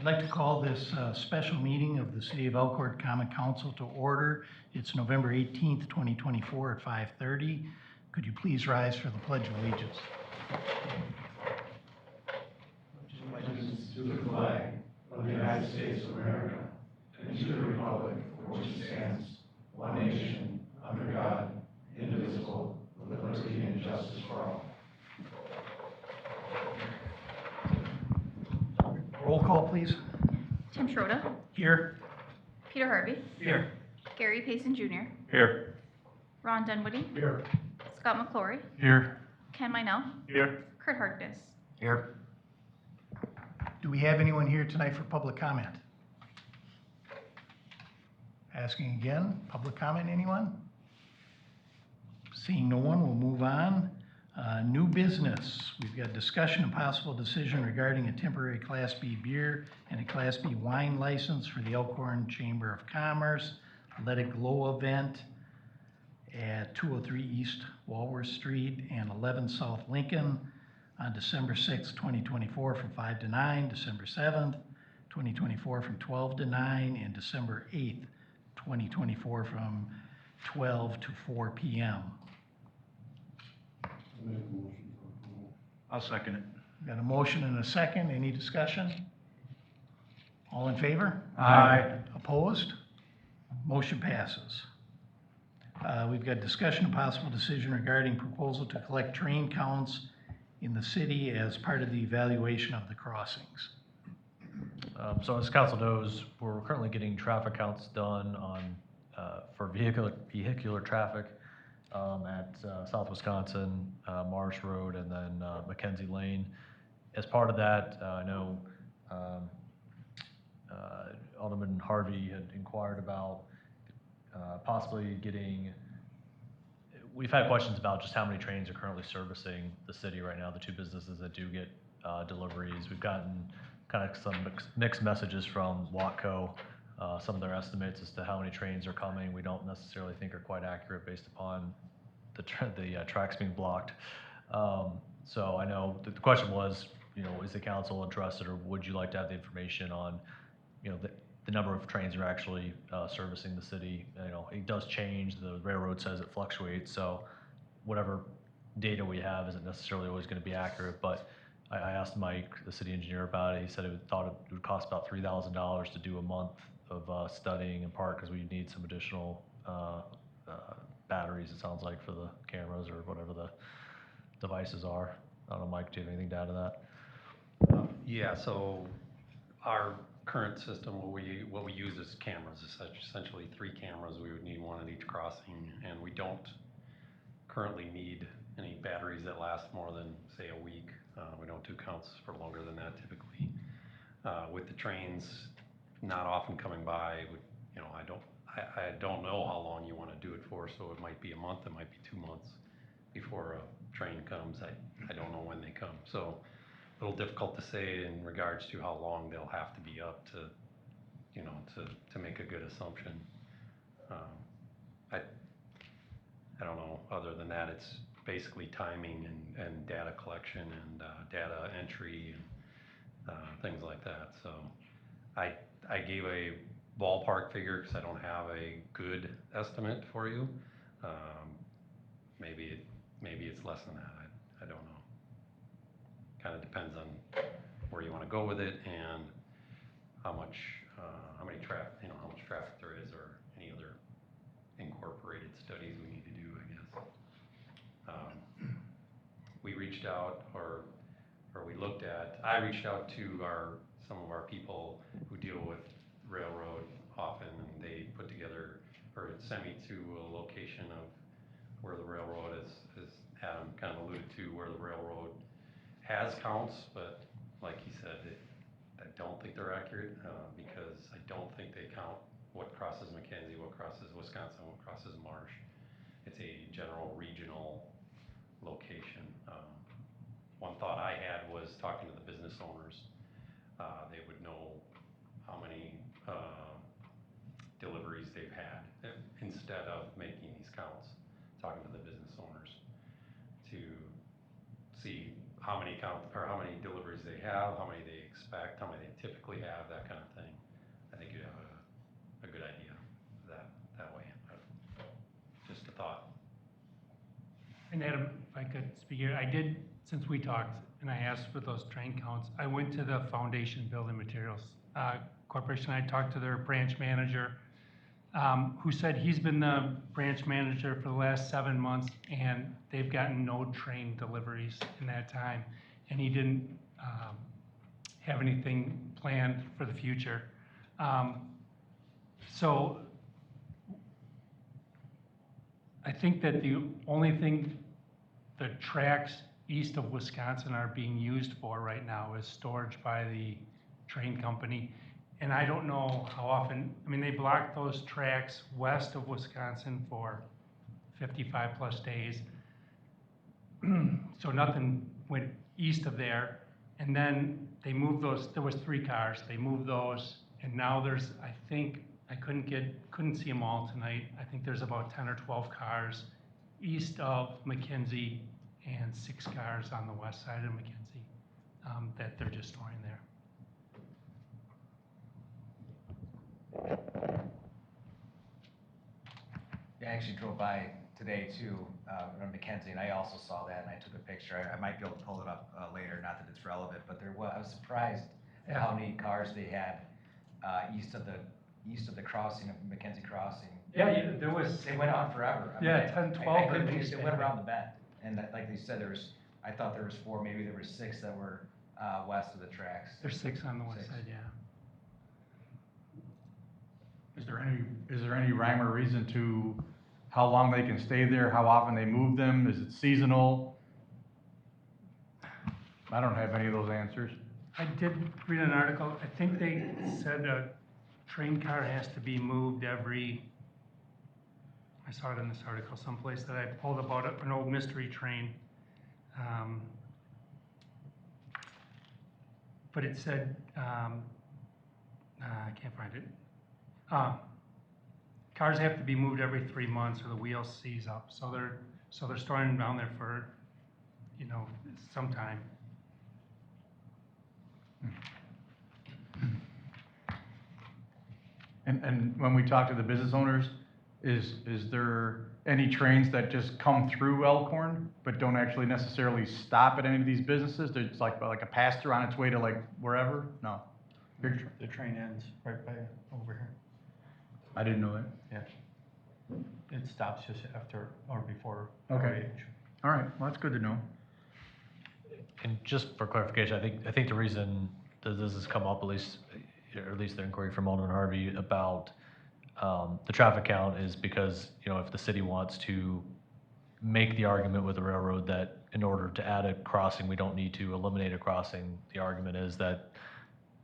I'd like to call this special meeting of the City of Elkhorn Common Council to order. It's November 18th, 2024 at 5:30. Could you please rise for the Pledge of Allegiance? Allegiance to the flag of the United States of America and to the republic for which it stands, one nation, under God, indivisible, with liberty and justice for all. Roll call, please. Tim Schroeder, Here. Peter Harvey, Here. Gary Payson Jr., Here. Ron Dunwoody, Here. Scott McClory, Here. Ken Minell, Here. Kurt Harkness. Here. Do we have anyone here tonight for public comment? Asking again, public comment, anyone? Seeing no one, we'll move on. New business, we've got discussion and possible decision regarding a temporary Class B beer and a Class B wine license for the Elkhorn Chamber of Commerce Let It Glow event at 203 East Walworth Street and 11 South Lincoln on December 6th, 2024 from 5 to 9, December 7th, 2024 from 12 to 9, and December 8th, 2024 from 12 to 4 p.m. I'll second it. Got a motion and a second. Any discussion? All in favor? Aye. Opposed? Motion passes. We've got discussion and possible decision regarding proposal to collect train counts in the city as part of the evaluation of the crossings. So as council knows, we're currently getting traffic counts done on for vehicular traffic at South Wisconsin, Marsh Road, and then Mackenzie Lane. As part of that, I know Alderman Harvey had inquired about possibly getting. We've had questions about just how many trains are currently servicing the city right now, the two businesses that do get deliveries. We've gotten kind of some mixed messages from Watco, some of their estimates as to how many trains are coming. We don't necessarily think are quite accurate based upon the tracks being blocked. So I know the question was, is the council interested, or would you like to have the information on, the number of trains are actually servicing the city? It does change. The railroad says it fluctuates, so whatever data we have isn't necessarily always going to be accurate. But I asked Mike, the city engineer, about it. He said it would cost about $3,000 to do a month of studying, in part because we need some additional batteries, it sounds like, for the cameras or whatever the devices are. I don't know, Mike, do you have anything to add to that? Yeah, so our current system, what we use is cameras, essentially 3 cameras. We would need one at each crossing, and we don't currently need any batteries that last more than, say, a week. We don't do counts for longer than that typically. With the trains not often coming by, I don't know how long you want to do it for, so it might be a month, it might be 2 months before a train comes. I don't know when they come, so a little difficult to say in regards to how long they'll have to be up to, to make a good assumption. I don't know. Other than that, it's basically timing and data collection and data entry and things like that. So I gave a ballpark figure because I don't have a good estimate for you. Maybe it's less than that. I don't know. Kind of depends on where you want to go with it and how much traffic there is, or any other incorporated studies we need to do, I guess. We reached out, or I reached out to some of our people who deal with railroad often, and they put together, or sent me to a location of where the railroad is, as Adam kind of alluded to, where the railroad has counts, but like he said, I don't think they're accurate because I don't think they count what crosses Mackenzie, what crosses Wisconsin, what crosses Marsh. It's a general regional location. One thought I had was talking to the business owners. They would know how many deliveries they've had instead of making these counts, talking to the business owners to see how many how many deliveries they have, how many they expect, how many they typically have, that kind of thing. I think you'd have a good idea that way. Just a thought. And Adam, if I could speak here, I did, since we talked, and I asked for those train counts, I went to the Foundation Building Materials Corporation. I talked to their branch manager, who said he's been the branch manager for the last 7 months, and they've gotten no train deliveries in that time. And he didn't have anything planned for the future. So I think that the only thing the tracks east of Wisconsin are being used for right now is storage by the train company. And I don't know how often, I mean, they blocked those tracks west of Wisconsin for 55 plus days. So nothing went east of there. And then they moved those, there was 3 cars, they moved those, and now there's, I think, I couldn't see them all tonight. I think there's about 10 or 12 cars east of McKenzie and 6 cars on the west side of McKenzie that they're just storing there. Yeah, I actually drove by today too, on McKenzie, and I also saw that, and I took a picture. I might be able to pull it up later, not that it's relevant, but I was surprised at how many cars they had east of the crossing of McKenzie Crossing. Yeah, there was. They went on forever. I mean, Yeah, 10, 12 I at couldn't least. believe they went around the bend, and like they said, I thought there was 4, maybe there were 6 that were west of the tracks. There's 6 on the west 6. side, yeah. Is there any rhyme or reason to how long they can stay there, how often they move them? Is it seasonal? I don't have any of those answers. I did read an article, I think they said a train car has to be moved every, I saw it in this article someplace that I pulled about an old mystery train. But it said, I can't find it. Cars have to be moved every 3 months or the wheel seize up. So they're storing them down there for, some time. And when we talk to the business owners, is there any trains that just come through Elkhorn, but don't actually necessarily stop at any of these businesses? There's like a pass-through on its way to like wherever? No. The train ends right by over here. I didn't know that. Yeah. It stops just after or before. Okay. RH. All right, well, that's good to know. And just for clarification, I think the reason that this has come up, at least the inquiry from Alderman Harvey about the traffic count, is because, if the city wants to make the argument with the railroad that in order to add a crossing, we don't need to eliminate a crossing, the argument is that,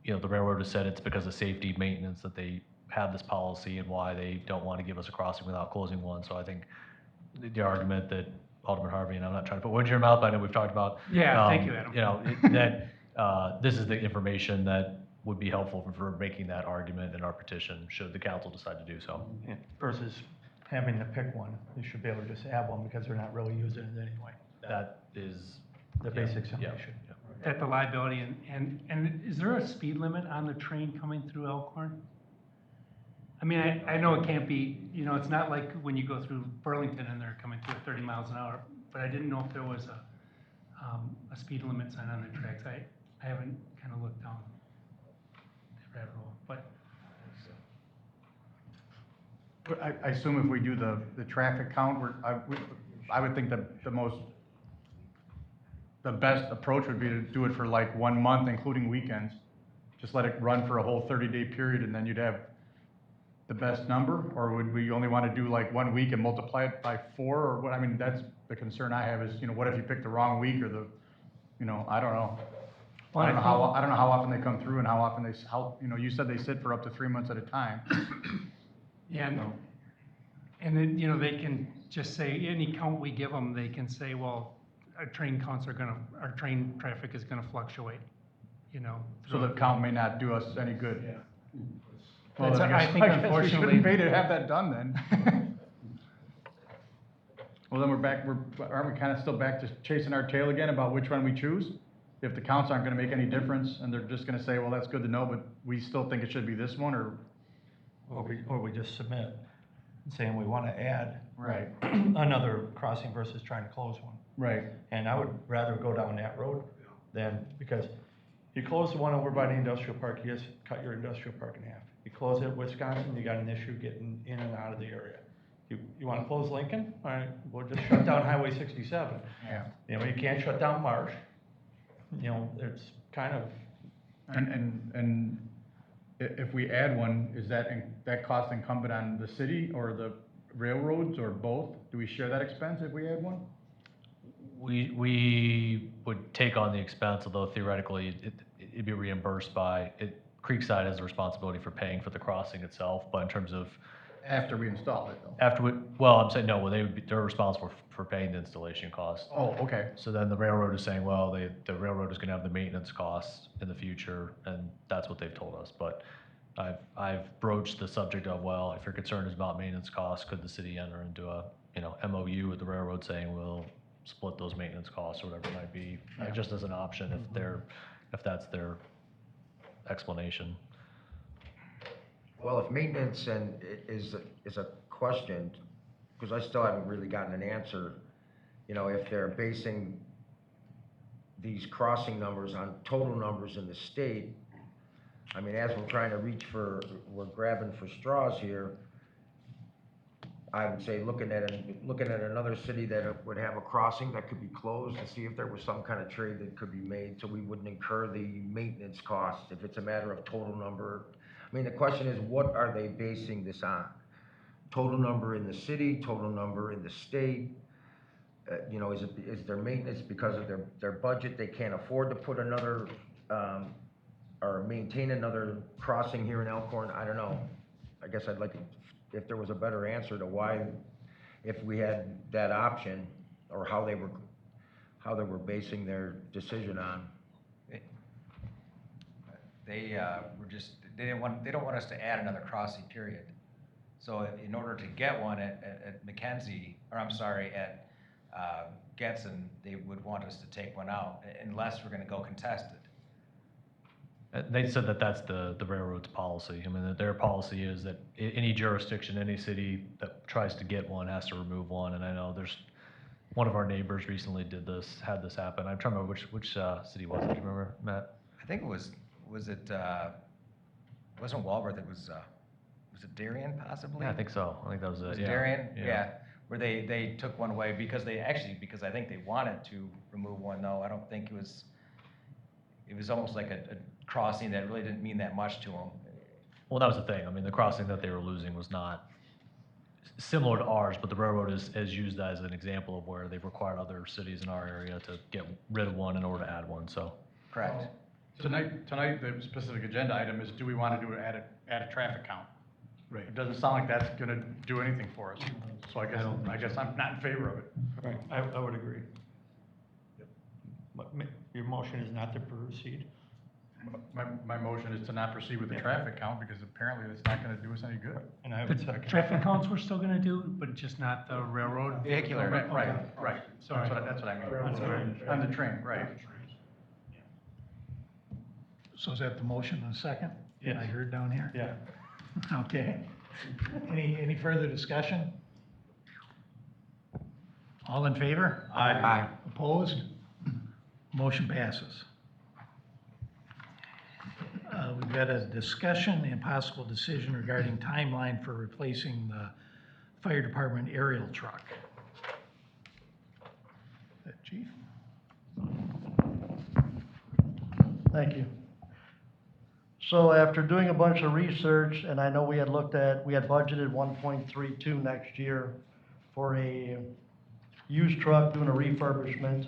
the railroad has said it's because of safety maintenance that they have this policy and why they don't want to give us a crossing without closing one. So I think the argument that Alderman Harvey, and I'm not trying to put words in your mouth, I know we've talked about. Yeah, thank you, Adam. That this is the information that would be helpful for making that argument in our petition, should the council decide to do so. Yeah. Versus having to pick one, they should be able to just add one because they're not really using it anyway. That is. The yeah, basic yeah, summation. yeah. At the liability, and is there a speed limit on the train coming through Elkhorn? I mean, I know it can't be, it's not like when you go through Burlington and they're coming through at 30 miles an hour, but I didn't know if there was a speed limit sign on the tracks. I haven't kind of looked down the rabbit hole, but. But I assume if we do the traffic count, I would think that the best approach would be to do it for like 1 month, including weekends. Just let it run for a whole 30-day period, and then you'd have the best number? Or would we only want to do like 1 week and multiply it by 4, or what? I mean, that's the concern I have is, what if you pick the wrong week, or I don't know. Well, I don't know how often they come through and how often you said they sit for up to 3 months at a time. Yeah, and then, they can just say, any count we give them, they can say, well, our train traffic is gonna fluctuate, So the count may not do us any good. Yeah. Well, That's- I think guess we unfortunately- shouldn't pay to have that done then. Well, then aren't we kind of still back to chasing our tail again about which one we choose? If the counts aren't gonna make any difference, and they're just gonna say, well, that's good to know, but we still think it should be this one, or? Or we just submit saying we wanna add Right. another crossing versus trying to close one. Right. And I would rather go down that road than, because you close the one over by the industrial park, you just cut your industrial park in half. You close it Wisconsin, you got an issue getting in and out of the area. You wanna close Lincoln? All right, we'll just shut down Highway 67. Yeah. You know, you can't shut down Marsh. You know, it's kind of, And if we add one, is that cost incumbent on the city or the railroads or both? Do we share that expense if we add one? We would take on the expense, although theoretically it'd be reimbursed by, Creekside has the responsibility for paying for the crossing itself, but in terms of, After we install it, though. I'm saying, no, well, they're responsible for paying the installation cost. Oh, okay. So then the railroad is saying, well, the railroad is gonna have the maintenance costs in the future, and that's what they've told us. But I've broached the subject of, well, if your concern is about maintenance costs, could the city enter into a, MOU with the railroad saying we'll split those maintenance costs or whatever it might be, just as an option if that's their explanation. Well, if maintenance is a question, because I still haven't really gotten an answer, if they're basing these crossing numbers on total numbers in the state, I mean, as we're trying to we're grabbing for straws here, I would say looking at another city that would have a crossing that could be closed to see if there was some kind of trade that could be made so we wouldn't incur the maintenance costs if it's a matter of total number. I mean, the question is, what are they basing this on? Total number in the city, total number in the state? Is their maintenance because of their budget, they can't afford to put another, or maintain another crossing here in Elkhorn? I don't know. I guess I'd like, if there was a better answer to why, if we had that option, or how they were basing their decision on. They they don't want us to add another crossing, period. So in order to get one at Mackenzie, or I'm sorry, at Getson, they would want us to take one out unless we're gonna go contested. They said that that's the railroad's policy. I mean, that their policy is that any jurisdiction, any city that tries to get one has to remove one. And I know one of our neighbors recently had this happen. I'm trying to remember which city was it? Do you remember, Matt? I think it was it wasn't Walworth, it was it Darien possibly? Yeah, I think so. I think that was it. Was Yeah. Darien? Yeah. Where they took one away because I think they wanted to remove one, though. I don't think it was almost like a crossing that really didn't mean that much to them. Well, that was the thing. I mean, the crossing that they were losing was not similar to ours, but the railroad has used that as an example of where they've required other cities in our area to get rid of one in order to add one, so. Correct. Tonight, the specific agenda item is, do we want to add a traffic count? right. It doesn't sound like that's gonna do anything for us, so I guess I'm not in favor of it. Right, I would agree. But your motion is not to proceed? My motion is to not proceed with the traffic count, because apparently it's not gonna do us any good. And I would second. Traffic counts we're still gonna do, but just not the railroad? Vehicular. Right. Sorry. That's what I mean. That's all right. On the train, right. So is that the motion and second? Yes. I heard down here? Yeah. Okay. Any further discussion? All in favor? Aye. Opposed? Motion passes. We've got a discussion and possible decision regarding timeline for replacing the fire department aerial truck. Is that Chief? Thank you. So after doing a bunch of research, and I know we had budgeted 1.32 next year for a used truck doing a refurbishment.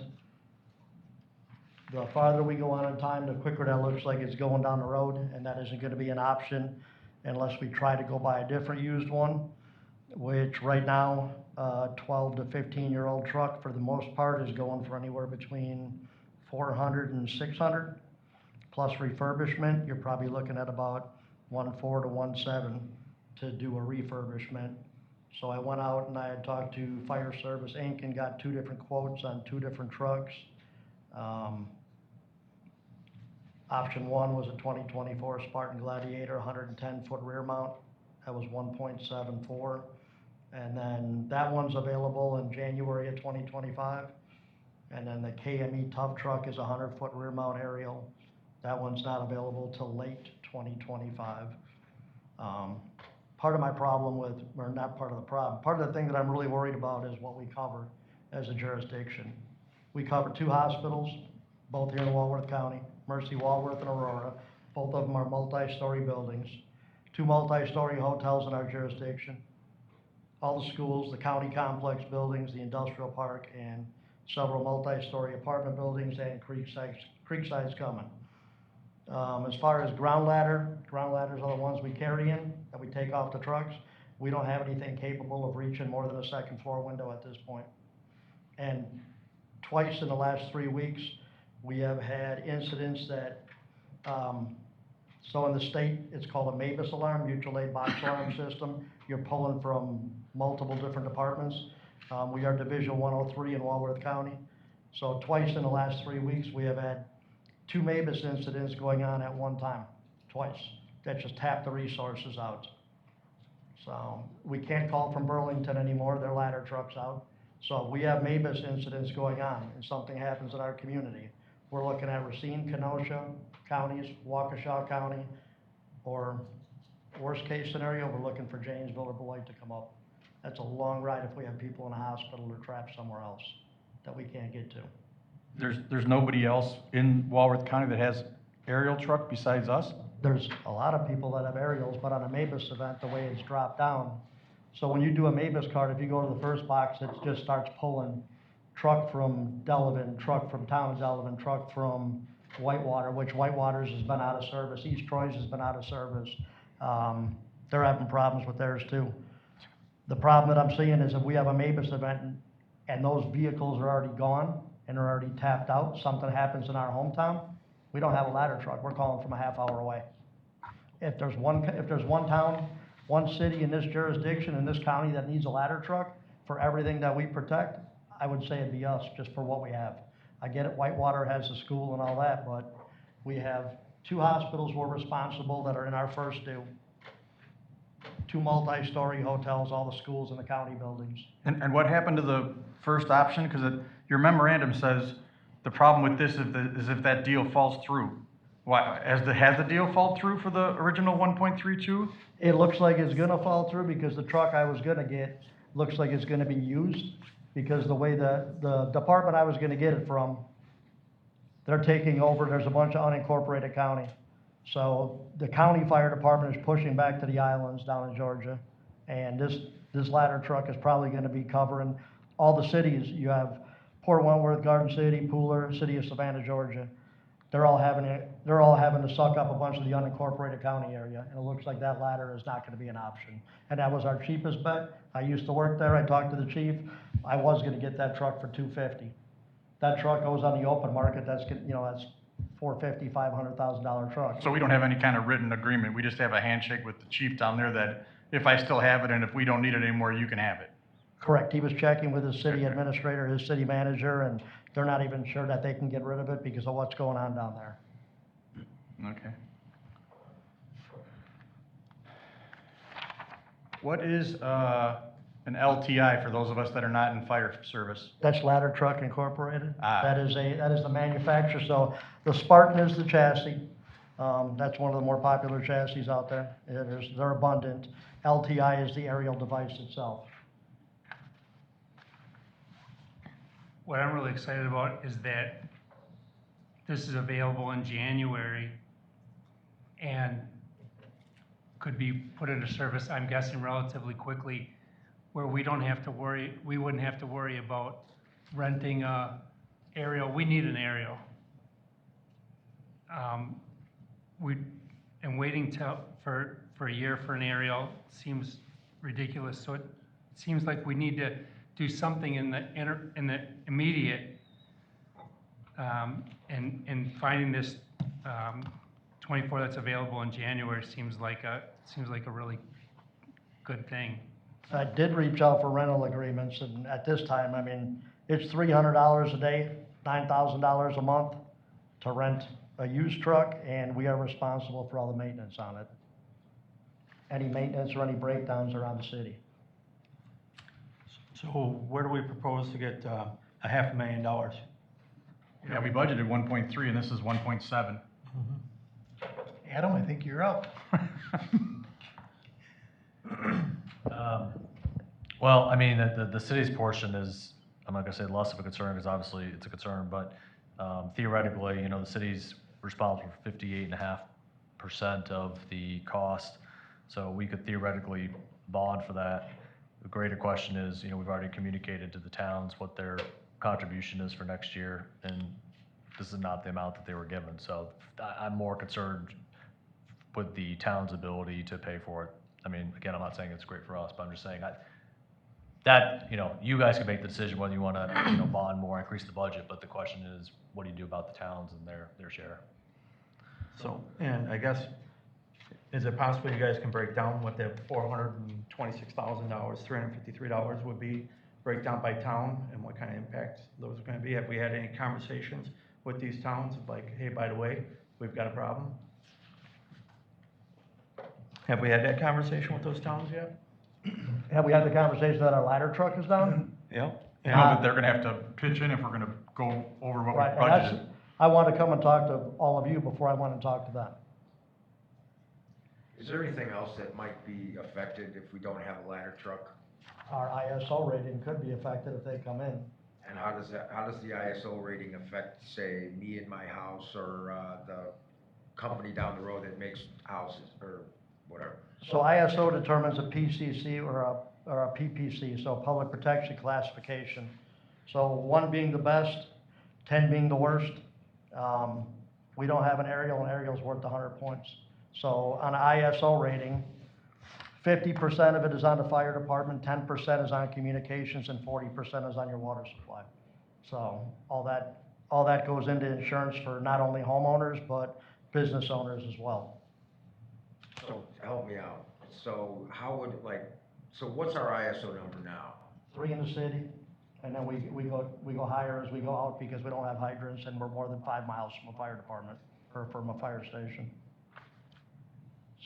The farther we go on in time, the quicker that looks like it's going down the road, and that isn't gonna be an option unless we try to go buy a different used one, which right now, 12 to 15-year-old truck for the most part is going for anywhere between 400 and 600. Plus refurbishment, you're probably looking at about 1.4 to 1.7 to do a refurbishment. So I went out and I had talked to Fire Service Inc. and got 2 different quotes on 2 different trucks. Option 1 was a 2024 Spartan Gladiator, 110-foot rear mount. That was 1.74. And then that one's available in January of 2025. And then the KME Tough Truck is a 100-foot rear mount aerial. That one's not available till late 2025. Part of my problem with, or not part of the problem, part of the thing that I'm really worried about is what we cover as a jurisdiction. We cover 2 hospitals, both here in Walworth County, Mercy Walworth and Aurora. Both of them are multi-story buildings. 2 multi-story hotels in our jurisdiction. All the schools, the county complex buildings, the industrial park, and several multi-story apartment buildings, and Creekside's coming. As far as ground ladders are the ones we carry in, that we take off the trucks. We don't have anything capable of reaching more than a 2nd floor window at this point. And twice in the last 3 weeks, we have had incidents that, so in the state, it's called a MABUS alarm, mutual aid box alarm system. You're pulling from multiple different departments. We are Division 103 in Walworth County. So twice in the last 3 weeks, we have had 2 MABUS incidents going on at one time, twice. That just tapped the resources out. So we can't call from Burlington anymore, their ladder truck's out. So we have MABUS incidents going on and something happens in our community. We're looking at Racine, Kenosha counties, Waukesha County, or worst case scenario, we're looking for Janesville or Beloit to come up. That's a long ride if we have people in a hospital or trapped somewhere else that we can't get to. There's nobody else in Walworth County that has aerial truck besides us? There's a lot of people that have aerials, but on a MABUS event, the way it's dropped down. So when you do a MABUS card, if you go to the first box, it just starts pulling truck from Delavan, truck from town of Delavan, truck from Whitewater, which Whitewater's has been out of service. East Troy's has been out of service. They're having problems with theirs too. The problem that I'm seeing is if we have a MABUS event and those vehicles are already gone and are already tapped out, something happens in our hometown, we don't have a ladder truck. We're calling from a half hour away. If there's one town, one city in this jurisdiction, in this county that needs a ladder truck for everything that we protect, I would say it'd be us, just for what we have. I get it, Whitewater has a school and all that, but we have 2 hospitals we're responsible that are in our first due. 2 multi-story hotels, all the schools in the county buildings. And what happened to the first option? Because your memorandum says the problem with this is if that deal falls through. Why, has the deal fallen through for the original 1.32? It looks like it's gonna fall through because the truck I was gonna get looks like it's gonna be used, because the way the department I was gonna get it from, they're taking over, there's a bunch of unincorporated county. So the county fire department is pushing back to the islands down in Georgia. And this ladder truck is probably gonna be covering all the cities. You have Port Wentworth, Garden City, Pooler, City of Savannah, Georgia. They're all having to suck up a bunch of the unincorporated county area. And it looks like that ladder is not gonna be an option. And that was our cheapest bet. I used to work there, I talked to the chief. I was gonna get that truck for $250. That truck goes on the open market, that's $450,000, $500,000 truck. So we don't have any kind of written agreement. We just have a handshake with the chief down there that if I still have it and if we don't need it anymore, you can have it. Correct. He was checking with his city administrator, his city manager, and they're not even sure that they can get rid of it because of what's going on down there. Okay. What is an LTI for those of us that are not in fire service? That's Ladder Truck Incorporated. Ah. That is the manufacturer. So the Spartan is the chassis. That's one of the more popular chassis out there. They're abundant. LTI is the aerial device itself. What I'm really excited about is that this is available in January and could be put into service, I'm guessing, relatively quickly, where we wouldn't have to worry about renting a aerial. We need an aerial. Waiting for a year for an aerial seems ridiculous. So it seems like we need to do something in the immediate, and finding this 24 that's available in January seems like a really good thing. I did reach out for rental agreements, and at this time, I mean, it's $300 a day, $9,000 a month to rent a used truck, and we are responsible for all the maintenance on it. Any maintenance or any breakdowns are on the city. So where do we propose to get, $500,000? Yeah, we budgeted 1.3 and this is 1.7. Adam, I think you're up. Well, I mean, the city's portion is, I'm not gonna say less of a concern, because obviously it's a concern, but theoretically, the city's responsible for 58.5% of the cost, so we could theoretically bond for that. The greater question is, we've already communicated to the towns what their contribution is for next year, and this is not the amount that they were given, so I'm more concerned with the town's ability to pay for it. I mean, again, I'm not saying it's great for us, but I'm just saying you guys can make the decision whether you wanna, bond more, increase the budget, but the question is, what do you do about the towns and their share? So, and I guess, is it possible you guys can break down what that $426,000, $353 would be, break down by town, and what kind of impacts those are gonna be? Have we had any conversations with these towns, like, hey, by the way, we've got a problem? Have we had that conversation with those towns yet? Have we had the conversation that our ladder truck is down? Yep. You know that they're gonna have to pitch in if we're gonna go over what we Right, and that's, budgeted. I want to come and talk to all of you before I want to talk to them. Is there anything else that might be affected if we don't have a ladder truck? Our ISO rating could be affected if they come in. And how does the ISO rating affect, say, me and my house, or the company down the road that makes houses, or whatever? So ISO determines a PCC or a PPC, so Public Protection Classification. So 1 being the best, 10 being the worst. We don't have an aerial, and aerial's worth 100 points. So on an ISO rating, 50% of it is on the fire department, 10% is on communications, and 40% is on your water supply. So all that goes into insurance for not only homeowners, but business owners as well. So help me out. So so what's our ISO number now? 3 in the city, and then we go higher as we go out because we don't have hydrants and we're more than 5 miles from a fire department or from a fire station.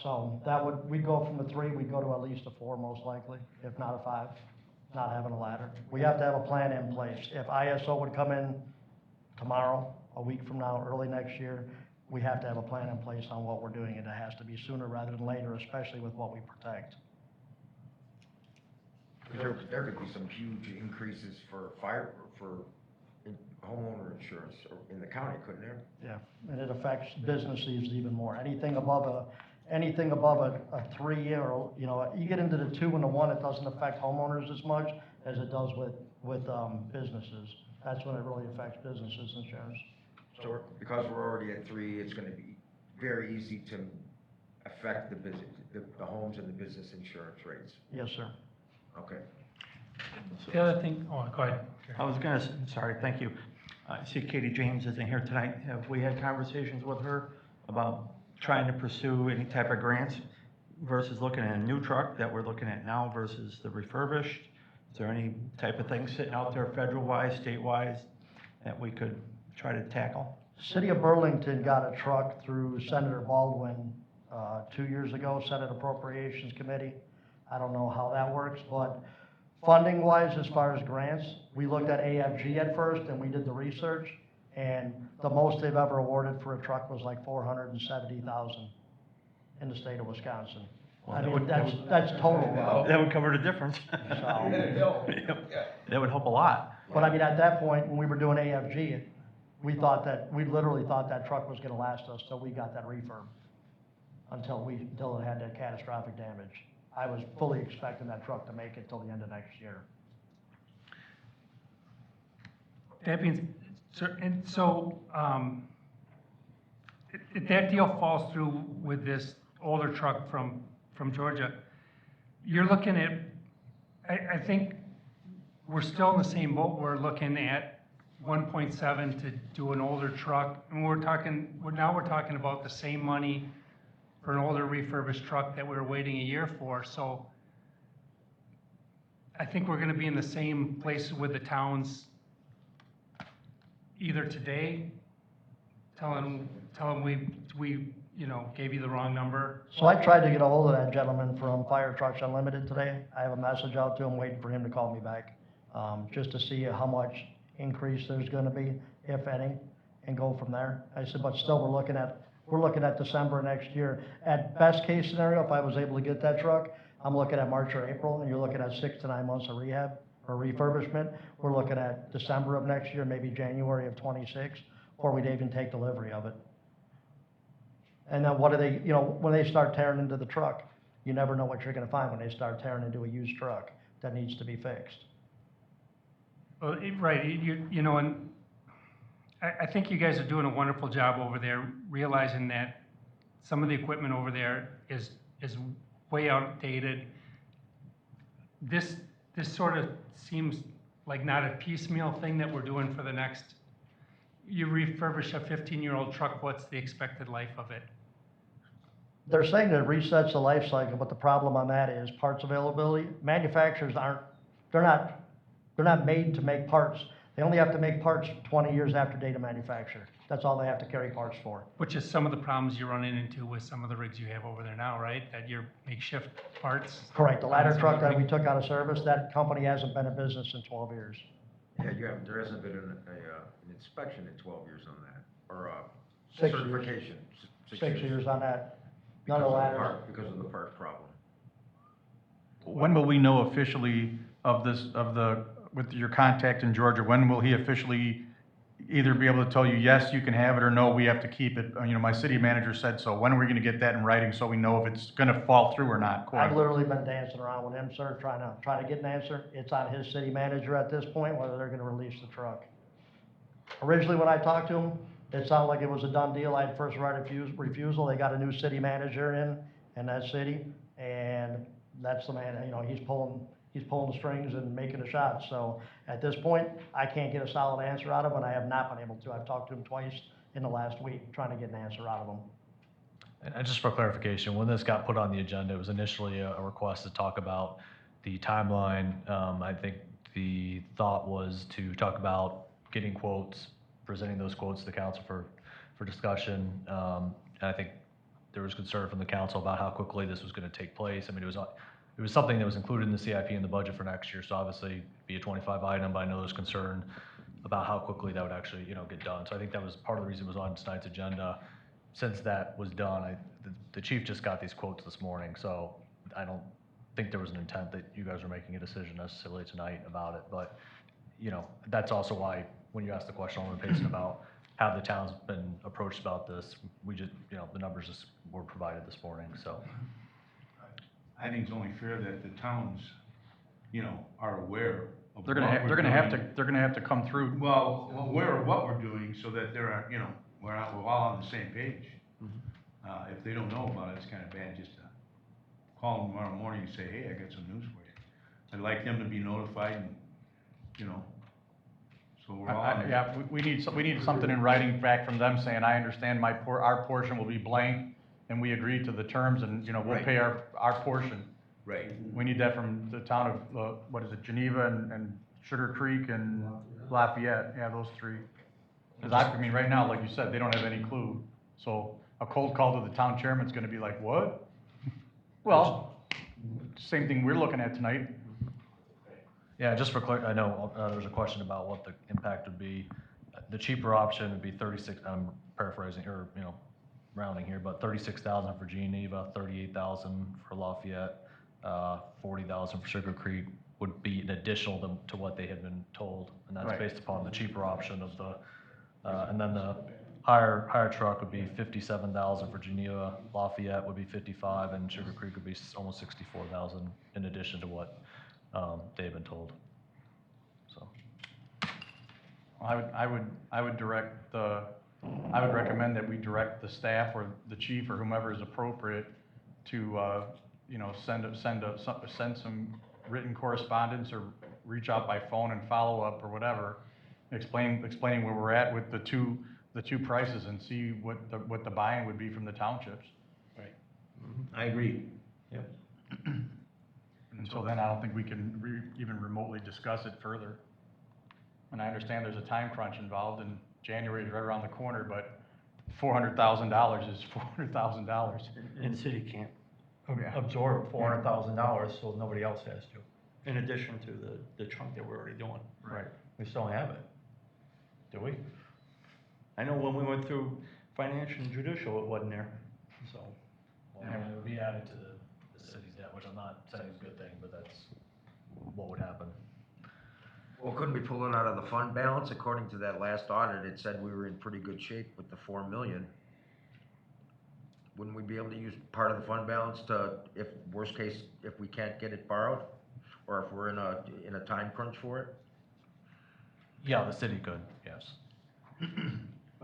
So we'd go from the 3, we'd go to at least a 4 most likely, if not a 5, not having a ladder. We have to have a plan in place. If ISO would come in tomorrow, a week from now, early next year, we have to have a plan in place on what we're doing, and it has to be sooner rather than later, especially with what we protect. There could be some huge increases for homeowner insurance in the county, couldn't there? Yeah, and it affects businesses even more. Anything above a 3, or, you get into the 2 and the 1, it doesn't affect homeowners as much as it does with businesses. That's when it really affects businesses insurance. So because we're already at 3, it's gonna be very easy to affect the homes and the business insurance rates. Yes, sir. Okay. The other thing, go ahead. I was sorry, thank you. I see Katie James isn't here tonight. Have we had conversations with her about trying to pursue any type of grants versus looking at a new truck that we're looking at now versus the refurbished? Is there any type of thing sitting out there federal-wise, state-wise, that we could try to tackle? City of Burlington got a truck through Senator Baldwin 2 years ago, Senate Appropriations Committee. I don't know how that works, but funding-wise, as far as grants, we looked at AFG at first, and we did the research, and the most they've ever awarded for a truck was like $470,000 in the state of Wisconsin. Well, I that mean, would- that's total. That would cover the difference. So, That would help a lot. but I mean, at that point, when we were doing AFG, we literally thought that truck was gonna last us till we got that refurb, until it had that catastrophic damage. I was fully expecting that truck to make it till the end of next year. That means, if that deal falls through with this older truck from Georgia, you're looking at, I think we're still in the same boat. We're looking at 1.7 to do an older truck, and we're talking about the same money for an older refurbished truck that we were waiting a year for. So, I mean, I think we're gonna be in the same place with the towns either today, tell them we, you know, gave you the wrong number. So I tried to get a hold of that gentleman from Fire Trucks Unlimited today. I have a message out to him, waiting for him to call me back, just to see how much increase there's gonna be, if any, and go from there. I said, but still, we're looking at December next year. At best case scenario, if I was able to get that truck, I'm looking at March or April, and you're looking at 6 to 9 months of rehab or refurbishment. We're looking at December of next year, maybe January of '26, before we'd even take delivery of it. And then what do they, you know, when they start tearing into the truck, you never know what you're gonna find when they start tearing into a used truck that needs to be fixed. Well, right, you know, and I think you guys are doing a wonderful job over there, realizing that some of the equipment over there is way outdated. This sort of seems like not a piecemeal thing that we're doing for the next, you refurbish a 15-year-old truck, what's the expected life of it? They're saying that it resets the life cycle, but the problem on that is parts availability. Manufacturers they're not made to make parts. They only have to make parts 20 years after date of manufacture. That's all they have to carry parts for. Which is some of the problems you're running into with some of the rigs you have over there now, right? That you're makeshift parts? Correct. The ladder truck that we took out of service, that company hasn't been in business in 12 years. Yeah, there hasn't been an inspection in 12 years on that, or 6 years. certification. 6 years on that. None of the ladders. Because of the part problem. When will we know officially with your contact in Georgia, when will he officially either be able to tell you, yes, you can have it, or no, we have to keep it? You know, my city manager said so. When are we gonna get that in writing so we know if it's gonna fall through or not? I've literally been dancing around with him, sir, trying to get an answer. It's on his city manager at this point, whether they're gonna release the truck. Originally, when I talked to him, it sounded like it was a done deal. I had first right of refusal. They got a new city manager in that city, and that's the man, you know, he's pulling the strings and making the shots. So at this point, I can't get a solid answer out of him, and I have not been able to. I've talked to him twice in the last week, trying to get an answer out of him. And just for clarification, when this got put on the agenda, it was initially a request to talk about the timeline. I think the thought was to talk about getting quotes, presenting those quotes to the council for discussion. And I think there was concern from the council about how quickly this was gonna take place. I mean, it was something that was included in the CIP in the budget for next year, so obviously it'd be a 25 item, but I know there's concern about how quickly that would actually, you know, get done. So I think that was part of the reason it was on tonight's agenda. Since that was done, the chief just got these quotes this morning, so I don't think there was an intent that you guys were making a decision necessarily tonight about it. But, you know, that's also why, when you asked the question, Alderman Payson, about have the towns been approached about this, we just, you know, the numbers just were provided this morning, so. I think it's only fair that the towns, you know, are aware of They're what gonna we're have to come through. Well, aware of what we're doing so that they're, you know, we're all on the same page. If they don't know about it, it's kind of bad just to call them tomorrow morning and say, hey, I got some news for you. I'd like them to be notified and, you know, so we're all. Yeah, we need something in writing back from them saying, I understand our portion will be blank, and we agree to the terms, and, you know, we'll Right. pay our portion. Right. We need that from the town of, what is it, Geneva and Sugar Creek and Lafayette, yeah, those three. Because I mean, right now, like you said, they don't have any clue, so a cold call to the town chairman's gonna be like, what? Well, same thing we're looking at tonight. Yeah, just for I know there was a question about what the impact would be. The cheaper option would be 36, I'm paraphrasing, or, you know, rounding here, but 36,000 for Geneva, 38,000 for Lafayette, 40,000 for Sugar Creek would be an additional to what they had been told. And that's Right. based upon the cheaper option of the, and then the higher truck would be 57,000 for Geneva, Lafayette would be 55, and Sugar Creek would be almost 64,000 in addition to what they've been told. So. I would recommend that we direct the staff or the chief or whomever is appropriate to, you know, send some written correspondence or reach out by phone and follow up or whatever, explaining where we're at with the two prices and see what the buy-in would be from the townships. Right. I agree. Yep. And so then I don't think we can even remotely discuss it further. And I understand there's a time crunch involved, and January is right around the corner, but $400,000 is $400,000. And the city can't Yeah. absorb $400,000, so nobody else has to, in addition to the chunk that we're already doing. Right. We still have it. Do we? I know when we went through financial and judicial, it wasn't there, so. Well, it would be added to the city's debt, which I'm not saying is a good thing, but that's what would happen. Well, couldn't we pull it out of the fund balance? According to that last audit, it said we were in pretty good shape with the 4 million. Wouldn't we be able to use part of the fund balance to, if, worst case, if we can't get it borrowed? Or if we're in a time crunch for it? Yeah, the city could, yes.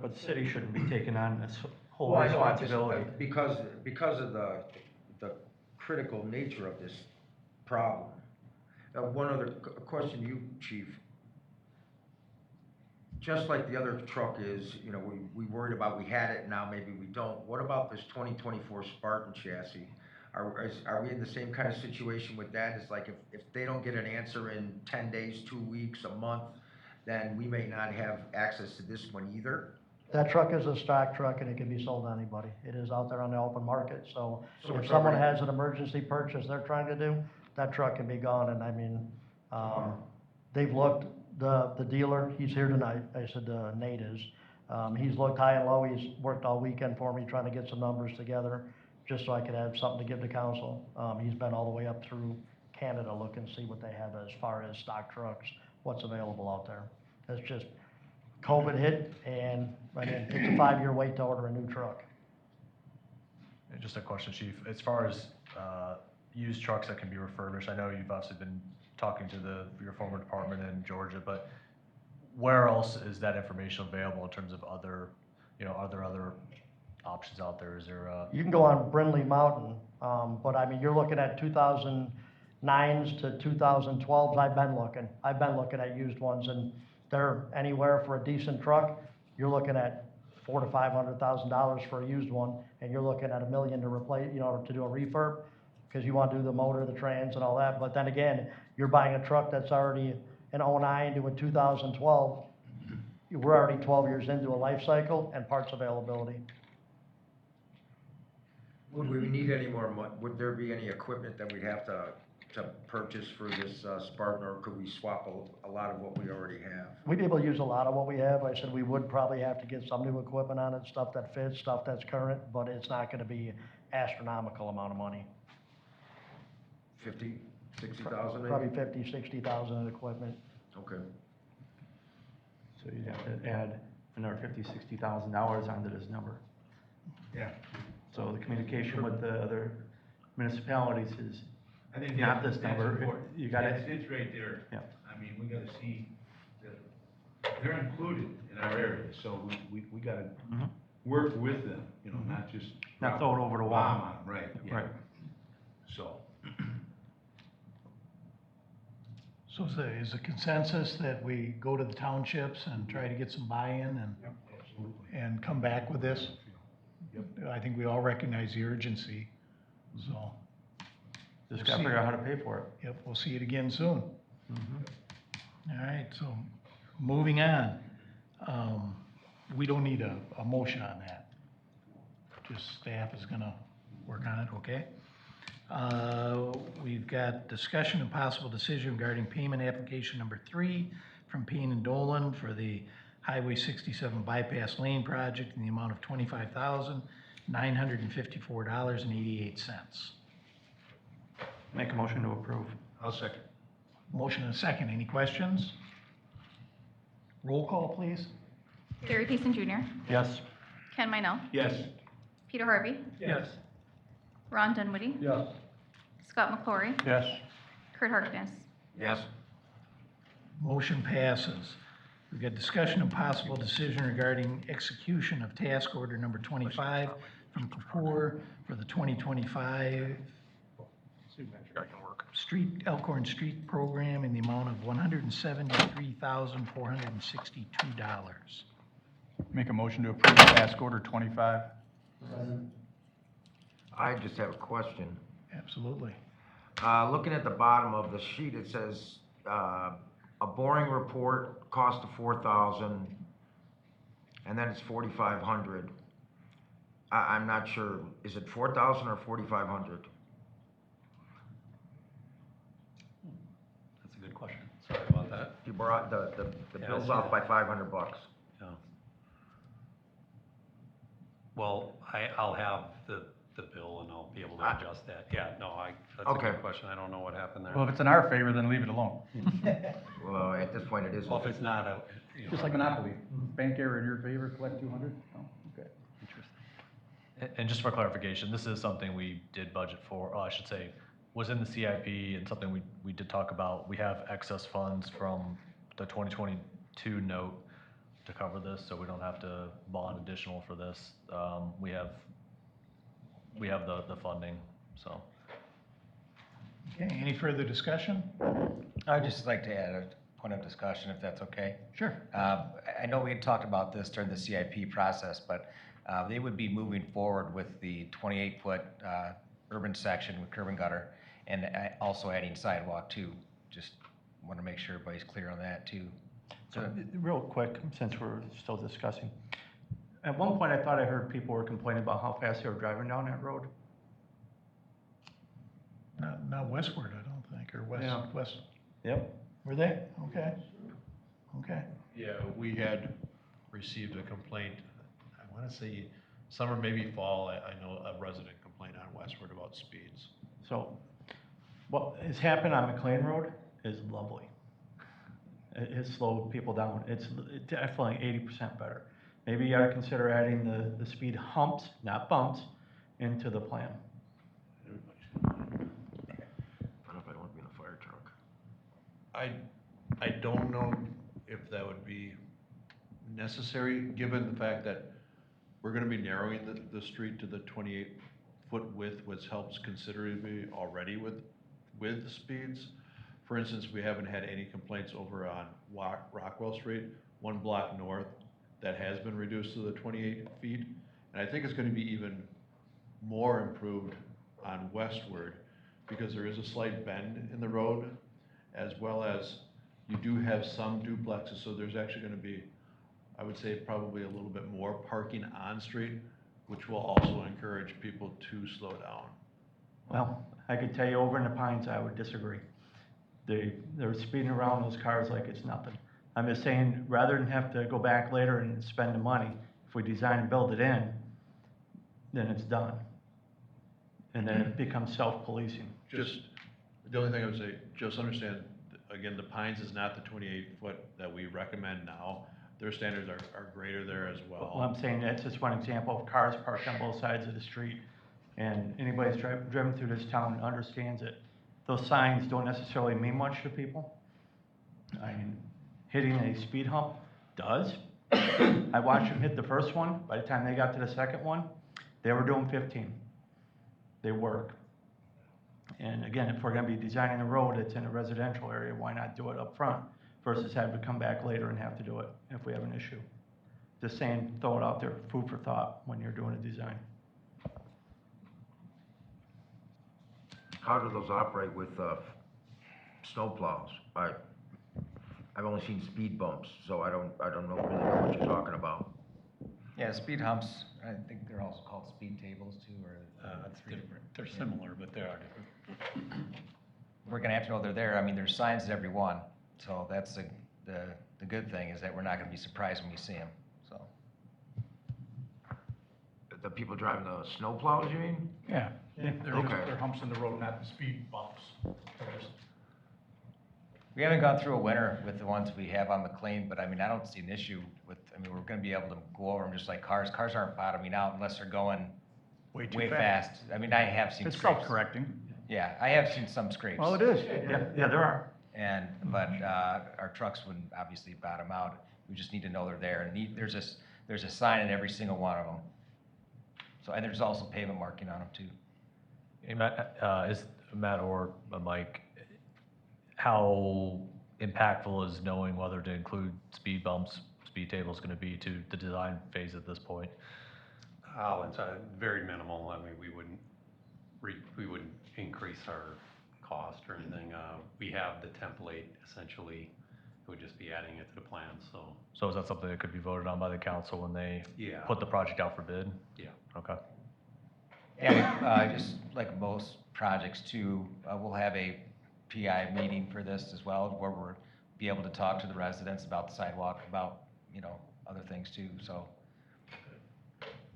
But the city shouldn't be taking on this whole Well, I know, I just, responsibility. because of the critical nature of this problem. One other question, you, Chief. Just like the other truck is, you know, we worried about, we had it, now maybe we don't. What about this 2024 Spartan chassis? Are we in the same kind of situation with that? It's like if they don't get an answer in 10 days, 2 weeks, a month, then we may not have access to this one either? That truck is a stock truck and it can be sold to anybody. It is out there on the open market, so So if it's someone already- has an emergency purchase they're trying to do, that truck can be gone, and I mean, they've looked, the dealer, he's here tonight, I said, Nate is, he's looked high and low, he's worked all weekend for me trying to get some numbers together, just so I could have something to give to council. He's been all the way up through Canada looking to see what they have as far as stock trucks, what's available out there. It's just, COVID hit, and I mean, it's a 5-year wait to order a new truck. And just a question, Chief, as far as used trucks that can be refurbished, I know you've obviously been talking to your former department in Georgia, but where else is that information available in terms of other, are there other options out there? Is there You can go on Brindley Mountain, but I mean, you're looking at 2009s to 2012s, I've been looking at used ones, and they're anywhere for a decent truck, you're looking at $400,000 to $500,000 for a used one, and you're looking at $1 million to replace, to do a refurb, because you want to do the motor, the trans, and all that. But then again, you're buying a truck that's already an '09 to a 2012. We're already 12 years into a life cycle and parts availability. Would we need any more money? Would there be any equipment that we'd have to purchase for this Spartan, or could we swap a lot of what we already have? We'd be able to use a lot of what we have. I said we would probably have to get some new equipment on it, stuff that fits, stuff that's current, but it's not gonna be astronomical amount of money. 50, 60,000 maybe? Probably 50, 60,000 in equipment. Okay. So you'd have to add another $50,000-$60,000 onto this number. Yeah. So the communication with the other municipalities is I think not that's this number. important. You gotta, It's right there. Yeah. I mean, we gotta see that they're included in our area, so we gotta Mhm. work with them, not just. Not throw it over the wall. Bomb on 'em, right, yeah. Right. So, So is the consensus that we go to the townships and try to get some buy-in and come back with this? I think we all recognize the urgency, so. just gotta figure out how to pay for it. Yep, we'll see it again soon. Mhm. All right, so moving on. We don't need a motion on that. Just staff is gonna work on it, okay? We've got discussion and possible decision regarding payment application number 3 from Payne and Dolan for the Highway 67 bypass lane project in the amount of $25,954.88. Make a motion to approve. I'll second. Motion and a second. Any questions? Roll call, please. Gary Payson Jr., Yes. Ken Minell, Yes. Peter Harvey, Yes. Ron Dunwoody, Yes. Scott McClory, Yes. Kurt Harkness. Yes. Motion passes. We've got discussion and possible decision regarding execution of task order number 25 from Kapoor for the 2025 Elkhorn Street Program in the amount of $173,462. Make a motion to approve task order 25. I just have a question. Absolutely. Looking at the bottom of the sheet, it says, a boring report, cost of 4,000, and then it's 4,500. I'm not sure, is it 4,000 or 4,500? That's a good question. Sorry about that. You brought, the Yeah, I bill's see off that. by $500. Yeah. Well, I'll have the bill and I'll be able to adjust that. Yeah, no, that's a Okay. good question. I don't know what happened there. Well, if it's in our favor, then leave it alone. Well, at this point, it is. Well, if it's not a, you know. Just like Monopoly, bank error in your favor, collect 200? Oh, okay. And just for clarification, this is something we did budget for, I should say, was in the CIP and something we did talk about. We have excess funds from the 2022 note to cover this, so we don't have to bond additional for this. We have the funding, so. Okay, any further discussion? I'd just like to add a point of discussion, if that's okay. Sure. I know we had talked about this during the CIP process, but they would be moving forward with the 28-foot urban section with curb and gutter, and also adding sidewalk too. Just want to make sure everybody's clear on that too. So, real quick, since we're still discussing, at one point I thought I heard people were complaining about how fast they were driving down that road. Not westward, I don't think, or Yeah. west. Yep. Were they? Okay. Okay. Yeah, we had received a complaint, I wanna say summer, maybe fall, I know a resident complained on Westward about speeds. So, what has happened on McLean Road is lovely. It slowed people down. It's definitely 80% better. Maybe you gotta consider adding the speed humps, not bumps, into the plan. I don't know if I want to be in a fire truck. I don't know if that would be necessary, given the fact that we're gonna be narrowing the street to the 28-foot width, which helps considerably already with the speeds. For instance, we haven't had any complaints over on Rockwell Street, one block north, that has been reduced to the 28 feet. And I think it's gonna be even more improved on Westward, because there is a slight bend in the road, as well as you do have some duplexes, so there's actually gonna be, I would say, probably a little bit more parking on street, which will also encourage people to slow down. Well, I could tell you over in the Pines, I would disagree. They're speeding around those cars like it's nothing. I'm just saying, rather than have to go back later and spend the money, if we design and build it in, then it's done. And then it becomes self-policing. Just, the only thing I would say, just understand, again, the Pines is not the 28-foot that we recommend now. Their standards are greater there as Well, well. I'm saying that's just one example of cars parked on both sides of the street. And anybody that's driven through this town understands it. Those signs don't necessarily mean much to people. I mean, hitting a speed hump does. I watched them hit the first one. By the time they got to the second one, they were doing 15. They work. And again, if we're gonna be designing a road that's in a residential area, why not do it up front versus have to come back later and have to do it if we have an issue? Just saying, throw it out there, food for thought when you're doing a design. How do those operate with, snow plows? I've only seen speed bumps, so I don't really know what you're talking about. Yeah, speed humps, I think they're also called speed tables too, or three different. They're similar, but they are different. We're gonna have to know they're there. I mean, there's signs at every one, so that's the good thing is that we're not gonna be surprised when we see them, so. The people driving the snow plows, you mean? Yeah, they're just, Okay. they're humps in the road, not speed bumps. We haven't gone through a winter with the ones we have on McLean, but I mean, I don't see an issue with, I mean, we're gonna be able to go over them just like cars. Cars aren't bottoming out unless they're going Way too way fast. fast. I mean, I have seen It's scrapes. self-correcting. Yeah, I have seen some scrapes. Well, it is. Yeah, there are. And, but, our trucks wouldn't obviously bottom out. We just need to know they're there. And there's a sign in every single one of them. So, and there's also pavement marking on them too. Hey, Matt or Mike, how impactful is knowing whether to include speed bumps, speed tables gonna be to the design phase at this point? It's very minimal. I mean, we wouldn't increase our cost or anything. We have the template essentially. It would just be adding it to the plan, so, So is that something that could be voted on by the council when they yeah, put the project out for bid? yeah. Okay. And just like most projects too, we'll have a PI meeting for this as well, where we'll be able to talk to the residents about the sidewalk, about, you know, other things too, so.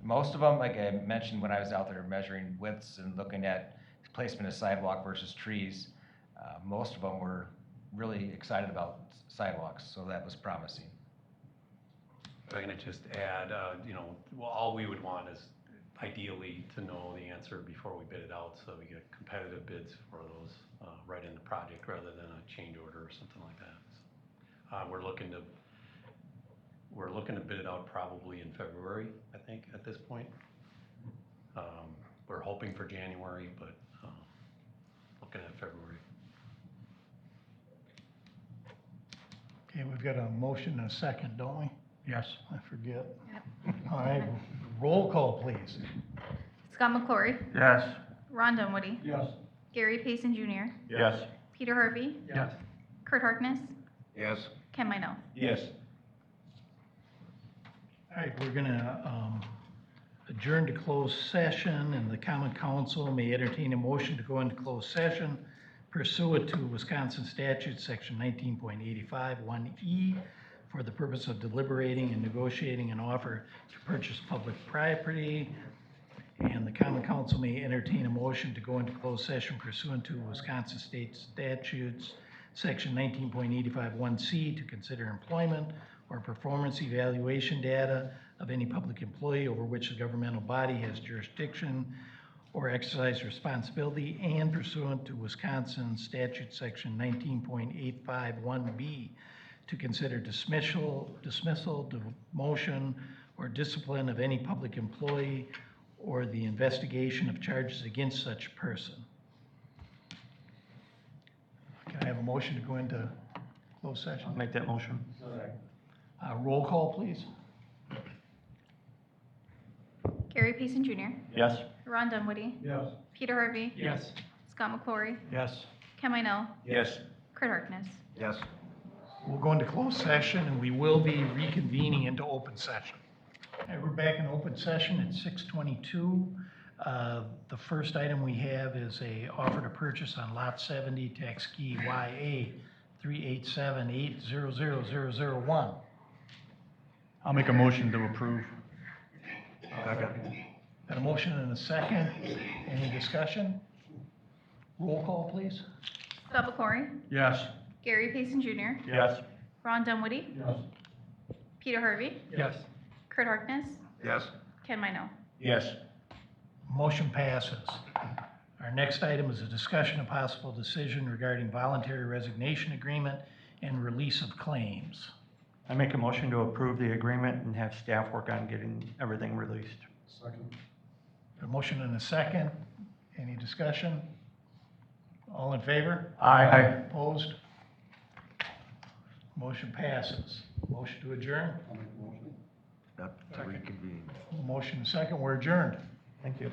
Most of them, like I mentioned when I was out there measuring widths and looking at placement of sidewalk versus trees, most of them were really excited about sidewalks, so that was promising. I'm gonna just add, you know, well, all we would want is ideally to know the answer before we bid it out, so we get competitive bids for those, right in the project rather than a change order or something like that. So, we're looking to bid it out probably in February, I think, at this point. We're hoping for January, but, looking at February. Okay, we've got a motion and a second, don't we? Yes. I forget. All right, roll call, please. Scott McClory, Yes. Ron Dunwoody, Yes. Gary Payson Jr., Yes. Peter Harvey, Yes. Kurt Harkness, Yes. Ken Minell. Yes. All right, we're gonna adjourn to closed session, and the common council may entertain a motion to go into closed session pursuant to Wisconsin statute, section 19.85, 1E, for the purpose of deliberating and negotiating an offer to purchase public property. And the common council may entertain a motion to go into closed session pursuant to Wisconsin state statutes, section 19.85, 1C, to consider employment or performance evaluation data of any public employee over which the governmental body has jurisdiction or exercise responsibility, and pursuant to Wisconsin statute section 19.85, 1B, to consider dismissal, demotion, or discipline of any public employee or the investigation of charges against such person. Can I have a motion to go into closed session? I'll make that motion. Roll call, please. Gary Payson Jr., Yes. Ron Dunwoody, Yes. Peter Harvey, Yes. Scott McClory, Yes. Ken Minell, Yes. Kurt Harkness. Yes. We'll go into closed session, and we will be reconvening into open session. Okay, we're back in open session at 6:22. The first item we have is a offer to purchase on lot 70, tax key YA 387800001. I'll make a motion to approve. Got a motion and a second. Any discussion? Roll call, please. Scott McClory, Yes. Gary Payson Jr., Yes. Ron Dunwoody, Yes. Peter Harvey, Yes. Kurt Harkness, Yes. Ken Minell. Yes. Motion passes. Our next item is a discussion of possible decision regarding voluntary resignation agreement and release of claims. I make a motion to approve the agreement and have staff work on getting everything released. Second. A motion and a second. Any discussion? All in favor? Aye. Opposed? Motion passes. Motion to adjourn? Not to reconvene. Motion and second, we're adjourned. Thank you.